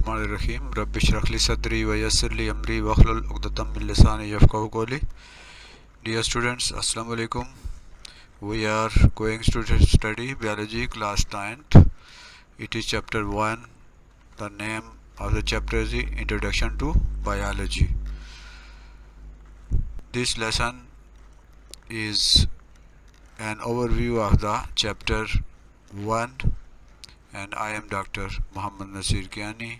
Bismillahirrahmanirrahim. Rabbi shrah li sadri wa yassir li amri wahlul 'uqdatam min lisani yafqahu qawli. Dear students, Assalamu alaikum. We are going to study biology class 9th. It is chapter 1. The name of the chapter is Introduction to Biology. This lesson is an overview of the chapter 1, and I am Dr. Muhammad Nasir Kiani.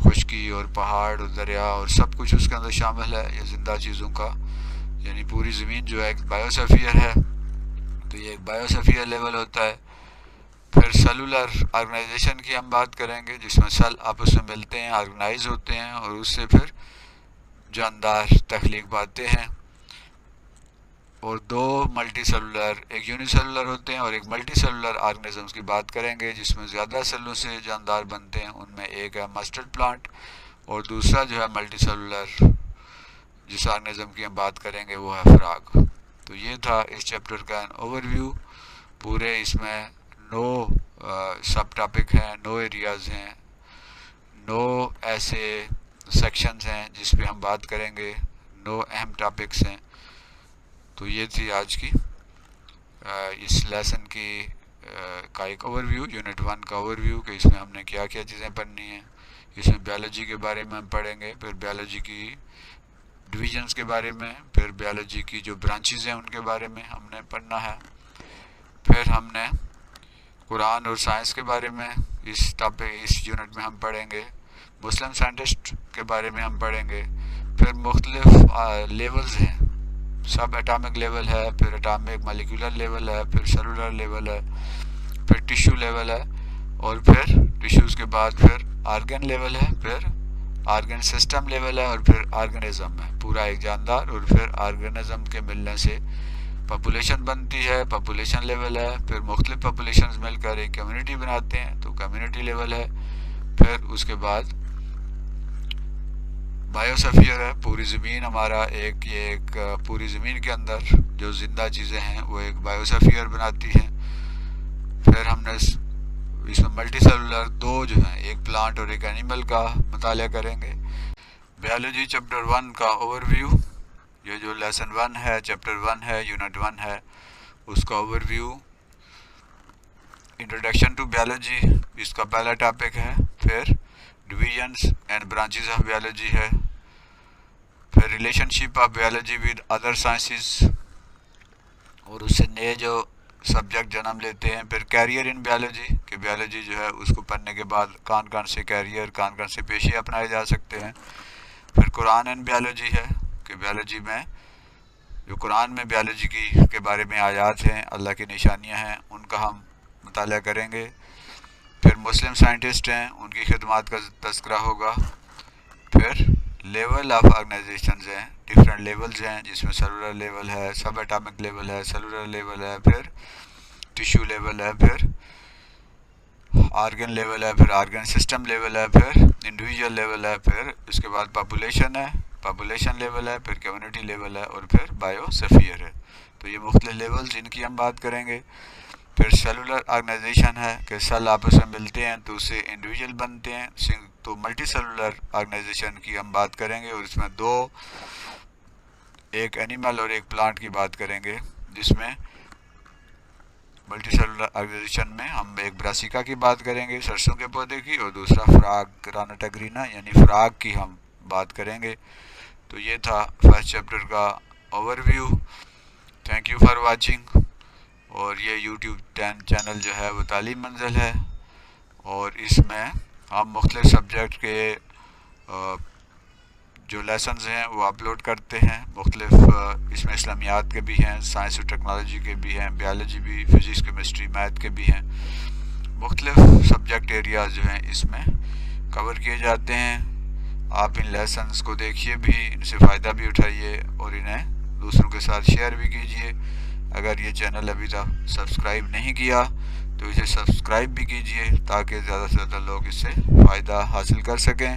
خشکی اور پہاڑ اور دریا اور سب کچھ اس کے اندر شامل ہے یہ زندہ چیزوں کا، یعنی پوری زمین جو ہے ایک بایوسفیئر ہے، تو یہ ایک بایوسفیئر لیول ہوتا ہے۔ پھر سیلولر آرگنائزیشن کی ہم بات کریں گے، جس میں سیل آپس میں ملتے ہیں، آرگنائز ہوتے ہیں اور اس سے پھر جاندار تخلیق پاتے ہیں۔ اور دو ملٹی سیلولر، ایک یونی سیلولر ہوتے ہیں اور ایک ملٹی سیلولر آرگنزمس کی بات کریں گے، جس میں زیادہ سیلوں سے جاندار بنتے ہیں۔ ان میں ایک ہے مسٹرڈ پلانٹ اور دوسرا جو ہے ملٹی سیلولر جس آرگنزم کی ہم بات کریں گے وہ ہے فراگ۔ تو یہ تھا اس چیپٹر کا اوور ویو۔ پورے اس میں 9 سب ٹاپک ہیں، 9 ایریاز ہیں، 9 ایسے سیکشنز ہیں جس پہ ہم بات کریں گے، 9 اہم ٹاپکس ہیں۔ تو یہ تھی آج کی اس لیسن کی کا ایک اوور ویو، یونٹ 1 کا اوور ویو کہ اس میں ہم نے کیا کیا چیزیں پڑھنی ہیں۔ اس میں بیالوجی کے بارے میں ہم پڑھیں گے، پھر بیالوجی کی ڈویژنز کے بارے میں، پھر بیالوجی کی جو برانچز ہیں ان کے بارے میں ہم نے پڑھنا ہے، پھر ہم نے قرآن اور سائنس کے بارے میں اس یونٹ میں ہم پڑھیں گے، مسلم سائنٹسٹ کے بارے میں ہم پڑھیں گے، پھر مختلف لیولز ہیں، سب ایٹامک لیول ہے، پھر ایٹامک مالیکولر لیول ہے، پھر سیلولر لیول ہے، پھر ٹیشو لیول ہے، اور پھر ٹیشوز کے بعد پھر آرگن لیول ہے، پھر آرگن سسٹم لیول ہے، اور پھر آرگنزم ہے، پورا ایک جاندار، اور پھر آرگنزم کے ملنے سے پاپولیشن بنتی ہے، پاپولیشن لیول ہے، پھر مختلف پاپولیشنز مل کر ایک کمیونٹی بناتے ہیں تو کمیونٹی لیول ہے، پھر اس کے بعد بایوسفیئر ہے، پوری زمین ہمارا ایک پوری زمین کے اندر جو زندہ چیزیں ہیں وہ ایک بایوسفیئر بناتی ہیں۔ پھر ہم نے اس میں ملٹی سیلولر 2 جو ہیں، ایک پلانٹ اور ایک اینیمل کا مطالعہ کریں گے۔ بیالوجی چیپٹر 1 کا اوور ویو، یہ جو لیسن 1 ہے، چیپٹر 1 ہے، یونٹ 1 ہے، اس کا overview, introduction to biology اس کا پہلا ٹاپک ہے، پھر divisions and branches of biology ہے، پھر relationship of biology with other sciences اور اس سے نئے جو سبجیکٹ جنم لیتے ہیں، پھر کیریئر ان بیالوجی کہ بیالوجی جو ہے اس کو پڑھنے کے بعد کون کون سے کیریئر، کون کون سے پیشے اپنائے جا سکتے ہیں، پھر قرآن ان بیالوجی ہے کہ بیالوجی میں جو قرآن میں بیالوجی کے بارے میں آیات ہیں، اللہ کی نشانیاں ہیں، ان کا ہم مطالعہ کریں گے، پھر مسلم سائنٹسٹ ہیں، ان کی خدمات کا تذکرہ ہوگا، پھر لیول آف آرگنائزیشنز ہیں، ڈفرینٹ لیولز ہیں جس میں سیلولر لیول ہے، سب ایٹامک لیول ہے، سیلولر لیول ہے، پھر ٹیشو لیول ہے، پھر آرگن لیول ہے، پھر آرگن سسٹم لیول ہے، پھر انڈیویجول لیول ہے، پھر اس کے بعد پاپولیشن ہے، پاپولیشن لیول ہے، پھر کمیونٹی لیول ہے، اور پھر بایوسفیئر ہے۔ تو یہ مختلف لیولز جن کی ہم بات کریں گے۔ پھر سیلولر آرگنائزیشن ہے کہ سیل آپس میں ملتے ہیں تو اس سے انڈیویجول بنتے ہیں، تو ملٹی سیلولر آرگنائزیشن کی ہم بات کریں گے، اور اس میں 2، ایک اینیمل اور ایک پلانٹ کی بات کریں گے، جس میں ملٹی سیلولر آرگنائزیشن میں ہم ایک براسیکا کی بات کریں گے، سرسوں کے پودے کی، اور دوسرا فراگ گراناٹا گرینا یعنی فراگ کی ہم بات کریں گے۔ تو یہ تھا فرسٹ چیپٹر کا overview. Thank you for watching. اور یہ یوٹیوب چینل جو ہے وہ تعلیم منزل ہے، اور اس میں ہم مختلف سبجیکٹ کے جو لیسنز ہیں وہ اپلوڈ کرتے ہیں، مختلف اس میں اسلامیات کے بھی ہیں، سائنس اور ٹیکنالوجی کے بھی ہیں، بیالوجی بھی، فزکس کیمسٹری میتھ کے بھی ہیں، مختلف سبجیکٹ ایریاز جو ہیں اس میں کور کیے جاتے ہیں۔ آپ ان لیسنز کو دیکھیے بھی، ان سے فائدہ بھی اٹھائیے، اور انہیں دوسروں کے ساتھ شیئر بھی کیجیے۔ اگر یہ چینل ابھی تک سبسکرائب نہیں کیا تو اسے سبسکرائب بھی کیجیے تاکہ زیادہ سے زیادہ لوگ اس سے فائدہ حاصل کر سکیں۔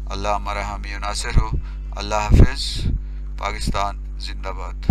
اللہ ہمارا حامی و ناصر ہو۔ اللہ حافظ۔ پاکستان زندہ باد۔